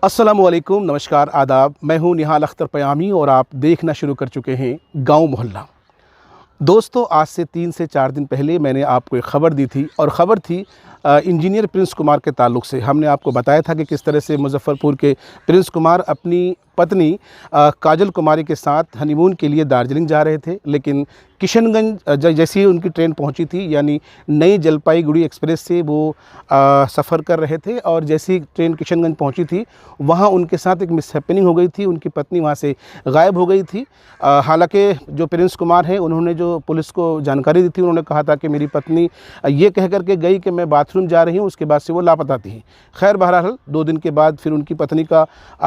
अस्सलामुअलैकुम, नमस्कार, आदाब। मैं हूं निहाल अख्तर पयामी और आप देखना शुरू कर चुके हैं गांव मोहल्ला। दोस्तों, आज से 3 से 4 दिन पहले मैंने आपको एक ख़बर दी थी और ख़बर थी इंजीनियर प्रिंस कुमार के ताल्लुक़ से। हमने आपको बताया था कि किस तरह से मुज़फ़्फ़रपुर के प्रिंस कुमार अपनी पत्नी काजल कुमारी के साथ हनीमून के लिए दार्जिलिंग जा रहे थे, लेकिन किशनगंज जैसे ही उनकी ट्रेन पहुंची थी, यानी नई जलपाईगुड़ी एक्सप्रेस से वो सफ़र कर रहे थे और जैसे ही ट्रेन किशनगंज पहुंची थी, वहां उनके साथ एक मिसहैपनिंग हो गई थी। उनकी पत्नी वहां से गायब हो गई थी। हालांकि जो प्रिंस कुमार हैं, उन्होंने जो पुलिस को जानकारी दी थी, उन्होंने कहा था कि मेरी पत्नी ये कह कर के गई कि मैं बाथरूम जा रही हूँ, उसके बाद से वो लापता थी। खैर, बहरहाल 2 दिन के बाद फिर उनकी पत्नी का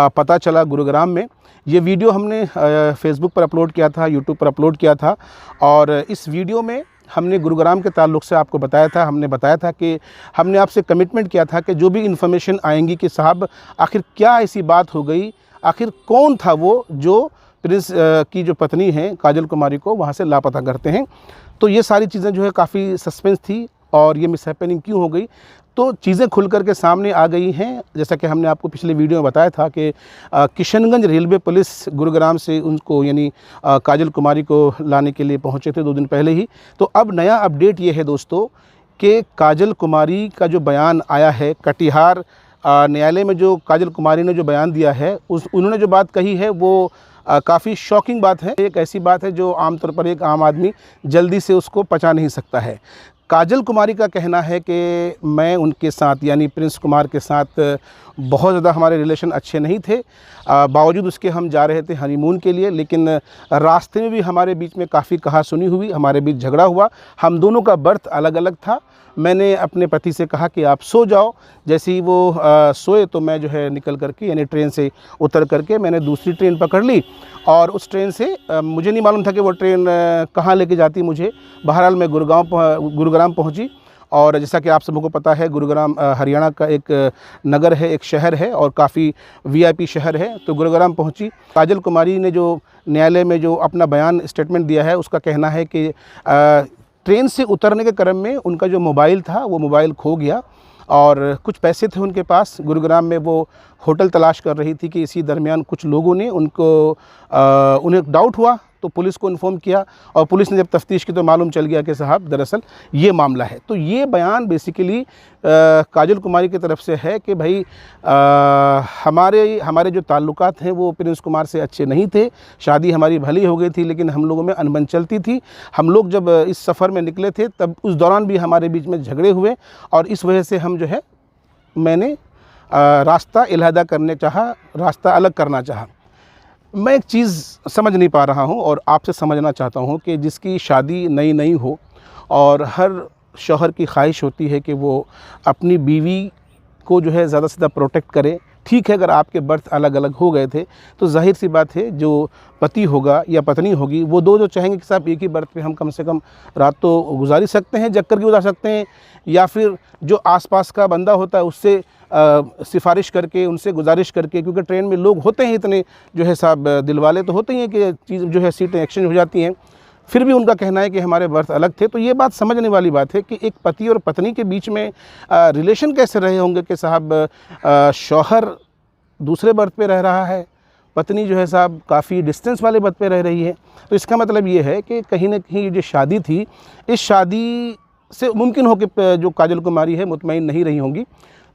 पता चला गुरुग्राम में। ये वीडियो हमने फेसबुक पर अपलोड किया था, यूट्यूब पर अपलोड किया था और इस वीडियो में हमने गुरुग्राम के ताल्लुक़ से आपको बताया था। हमने बताया था कि हमने आपसे कमिटमेंट किया था कि जो भी इन्फॉर्मेशन आएंगी कि साहब आखिर क्या ऐसी बात हो गई, आखिर कौन था वो जो प्रिंस की जो पत्नी हैं काजल कुमारी को वहाँ से लापता करते हैं। तो ये सारी चीज़ें जो है काफ़ी सस्पेंस थी और ये मिसहैपनिंग क्यों हो गई, तो चीज़ें खुल कर के सामने आ गई हैं। जैसा कि हमने आपको पिछले वीडियो में बताया था कि किशनगंज रेलवे पुलिस गुरुग्राम से उनको यानी काजल कुमारी को लाने के लिए पहुंचे थे 2 दिन पहले ही। तो अब नया अपडेट ये है दोस्तों कि काजल कुमारी का जो बयान आया है कटिहार न्यायालय में, जो काजल कुमारी ने जो बयान दिया है, उन्होंने जो बात कही है वो काफ़ी शॉकिंग बात है। एक ऐसी बात है जो आमतौर पर एक आम आदमी जल्दी से उसको पचा नहीं सकता है। काजल कुमारी का कहना है कि मैं उनके साथ यानी प्रिंस कुमार के साथ बहुत ज़्यादा हमारे रिलेशन अच्छे नहीं थे। बावजूद उसके हम जा रहे थे हनीमून के लिए, लेकिन रास्ते में भी हमारे बीच में काफ़ी कहा-सुनी हुई, हमारे बीच झगड़ा हुआ। हम दोनों का बर्थ अलग-अलग था। मैंने अपने पति से कहा कि आप सो जाओ। जैसे ही वो सोए तो मैं जो है निकल करके यानी ट्रेन से उतर करके मैंने दूसरी ट्रेन पकड़ ली और उस ट्रेन से मुझे नहीं मालूम था कि वो ट्रेन कहाँ लेके जाती मुझे। बहरहाल मैं गुरुग्राम पहुंची और जैसा कि आप सबों को पता है, गुरुग्राम हरियाणा का एक नगर है, एक शहर है और काफ़ी वीआईपी शहर है। तो गुरुग्राम पहुंची। काजल कुमारी ने जो न्यायालय में जो अपना बयान स्टेटमेंट दिया है, उसका कहना है कि ट्रेन से उतरने के क्रम में उनका जो मोबाइल था वो मोबाइल खो गया और कुछ पैसे थे उनके पास। गुरुग्राम में वो होटल तलाश कर रही थी कि इसी दरमियान कुछ लोगों ने उन्हें डाउट हुआ तो पुलिस को इन्फॉर्म किया और पुलिस ने जब तफ्तीश की तो मालूम चल गया कि साहब दरअसल ये मामला है। तो ये बयान बेसिकली काजल कुमारी की तरफ से है कि भाई हमारे जो ताल्लुकात हैं वो प्रिंस कुमार से अच्छे नहीं थे। शादी हमारी भली हो गई थी लेकिन हम लोगों में अनबन चलती थी। हम लोग जब इस सफ़र में निकले थे तब उस दौरान भी हमारे बीच में झगड़े हुए और इस वजह से हम जो है मैंने रास्ता इलाहदा करने चाहा, रास्ता अलग करना चाहा। मैं एक चीज़ समझ नहीं पा रहा हूँ और आपसे समझना चाहता हूँ कि जिसकी शादी नई नई हो और हर शौहर की ख्वाहिश होती है कि वो अपनी बीवी को जो है ज़्यादा से ज़्यादा प्रोटेक्ट करे। ठीक है, अगर आपके बर्थ अलग अलग हो गए थे तो जाहिर सी बात है जो पति होगा या पत्नी होगी वो दो जो चाहेंगे कि साहब एक ही बर्थ पे हम कम से कम रात तो गुजार ही सकते हैं, जग कर के गुजार सकते हैं, या फिर जो आसपास का बंदा होता है उससे सिफारिश करके, उनसे गुजारिश करके, क्योंकि ट्रेन में लोग होते हैं इतने जो है साहब दिलवाले तो होते ही हैं कि चीज़ जो है सीटें एक्सचेंज हो जाती हैं। फिर भी उनका कहना है कि हमारे बर्थ अलग थे। तो ये बात समझने वाली बात है कि एक पति और पत्नी के बीच में रिलेशन कैसे रहे होंगे कि साहब शौहर दूसरे बर्थ पे रह रहा है, पत्नी जो है साहब काफ़ी डिस्टेंस वाले बर्थ पे रह रही है। तो इसका मतलब ये है कि कहीं ना कहीं जो शादी थी, इस शादी से मुमकिन हो कि जो काजल कुमारी है मुतमईन नहीं रही होंगी।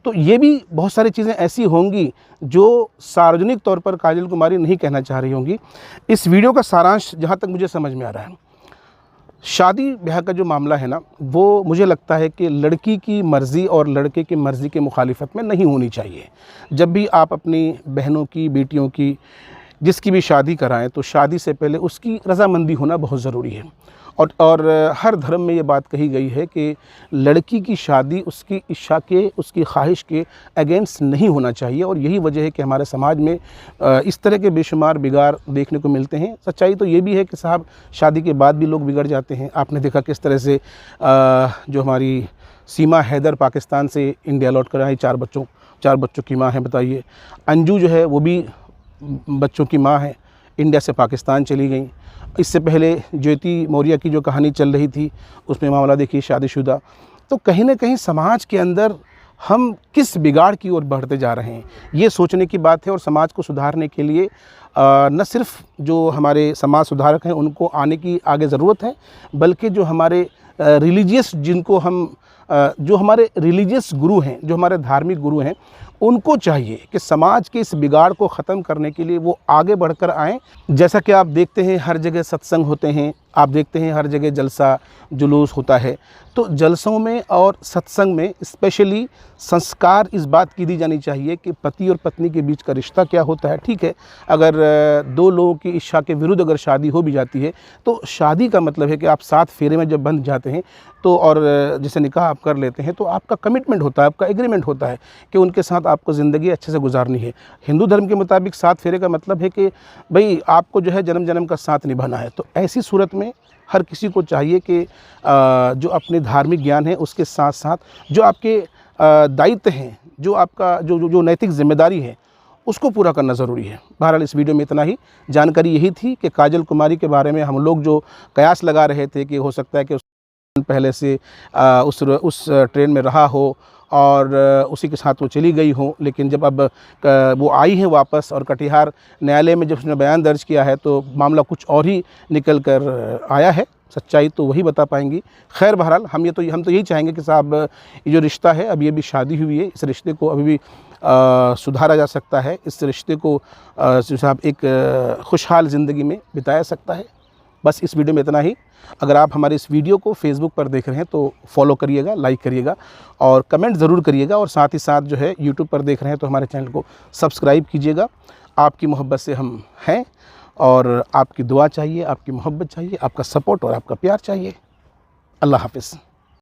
तो ये भी बहुत सारी चीज़ें ऐसी होंगी जो सार्वजनिक तौर पर काजल कुमारी नहीं कहना चाह रही होंगी। इस वीडियो का सारांश जहाँ तक मुझे समझ में आ रहा है, शादी ब्याह का जो मामला है ना, वो मुझे लगता है कि लड़की की मर्ज़ी और लड़के की मर्ज़ी के मुखालिफत में नहीं होनी चाहिए। जब भी आप अपनी बहनों की, बेटियों की, जिसकी भी शादी कराएं तो शादी से पहले उसकी रज़ामंदी होना बहुत ज़रूरी है। और हर धर्म में ये बात कही गई है कि लड़की की शादी उसकी इच्छा के, उसकी ख्वाहिश के अगेंस्ट नहीं होना चाहिए। और यही वजह है कि हमारे समाज में इस तरह के बेशुमार बिगाड़ देखने को मिलते हैं। सच्चाई तो ये भी है कि साहब शादी के बाद भी लोग बिगड़ जाते हैं। आपने देखा किस तरह से जो हमारी सीमा हैदर पाकिस्तान से इंडिया लौट कर आई, 4 बच्चों की माँ है। बताइए, अंजू जो है वो भी बच्चों की माँ है, इंडिया से पाकिस्तान चली गई। इससे पहले ज्योति मौर्य की जो कहानी चल रही थी उसमें मामला देखिए शादीशुदा। तो कहीं ना कहीं समाज के अंदर हम किस बिगाड़ की ओर बढ़ते जा रहे हैं, ये सोचने की बात है। और समाज को सुधारने के लिए न सिर्फ जो हमारे समाज सुधारक हैं उनको आने की आगे ज़रूरत है, बल्कि जो हमारे रिलीजियस जिनको हम जो हमारे रिलीजियस गुरु हैं, जो हमारे धार्मिक गुरु हैं, उनको चाहिए कि समाज के इस बिगाड़ को ख़त्म करने के लिए वो आगे बढ़कर आएँ। जैसा कि आप देखते हैं हर जगह सत्संग होते हैं, आप देखते हैं हर जगह जलसा जुलूस होता है। तो जलसों में और सत्संग में स्पेशली संस्कार इस बात की दी जानी चाहिए कि पति और पत्नी के बीच का रिश्ता क्या होता है। ठीक है, अगर दो लोगों की इच्छा के विरुद्ध अगर शादी हो भी जाती है तो शादी का मतलब है कि आप 7 फेरे में जब बंध जाते हैं तो, और जैसे निकाह आप कर लेते हैं तो आपका कमिटमेंट होता है, आपका एग्रीमेंट होता है कि उनके साथ आपको ज़िंदगी अच्छे से गुजारनी है। हिंदू धर्म के मुताबिक 7 फेरे का मतलब है कि भाई आपको जो है जन्म जन्म का साथ निभाना है। तो ऐसी सूरत में हर किसी को चाहिए कि जो अपने धार्मिक ज्ञान है उसके साथ साथ जो आपके दायित्व हैं, जो आपका जो नैतिक जिम्मेदारी है, उसको पूरा करना ज़रूरी है। बहरहाल इस वीडियो में इतना ही। जानकारी यही थी कि काजल कुमारी के बारे में हम लोग जो कयास लगा रहे थे कि हो सकता है कि पहले से उस ट्रेन में रहा हो और उसी के साथ वो चली गई हो, लेकिन जब अब वो आई है वापस और कटिहार न्यायालय में जब उसने बयान दर्ज किया है तो मामला कुछ और ही निकल कर आया है। सच्चाई तो वही बता पाएंगी। खैर बहरहाल हम तो यही चाहेंगे कि साहब ये जो रिश्ता है, अब ये भी शादी हुई है, इस रिश्ते को अभी भी सुधारा जा सकता है। इस रिश्ते को साहब एक खुशहाल ज़िंदगी में बिताया सकता है। बस इस वीडियो में इतना ही। अगर आप हमारे इस वीडियो को फेसबुक पर देख रहे हैं तो फॉलो करिएगा, लाइक करिएगा और कमेंट ज़रूर करिएगा। और साथ ही साथ जो है यूट्यूब पर देख रहे हैं तो हमारे चैनल को सब्सक्राइब कीजिएगा। आपकी मोहब्बत से हम हैं और आपकी दुआ चाहिए, आपकी मोहब्बत चाहिए, आपका सपोर्ट और आपका प्यार चाहिए। अल्लाह हाफ़िज़।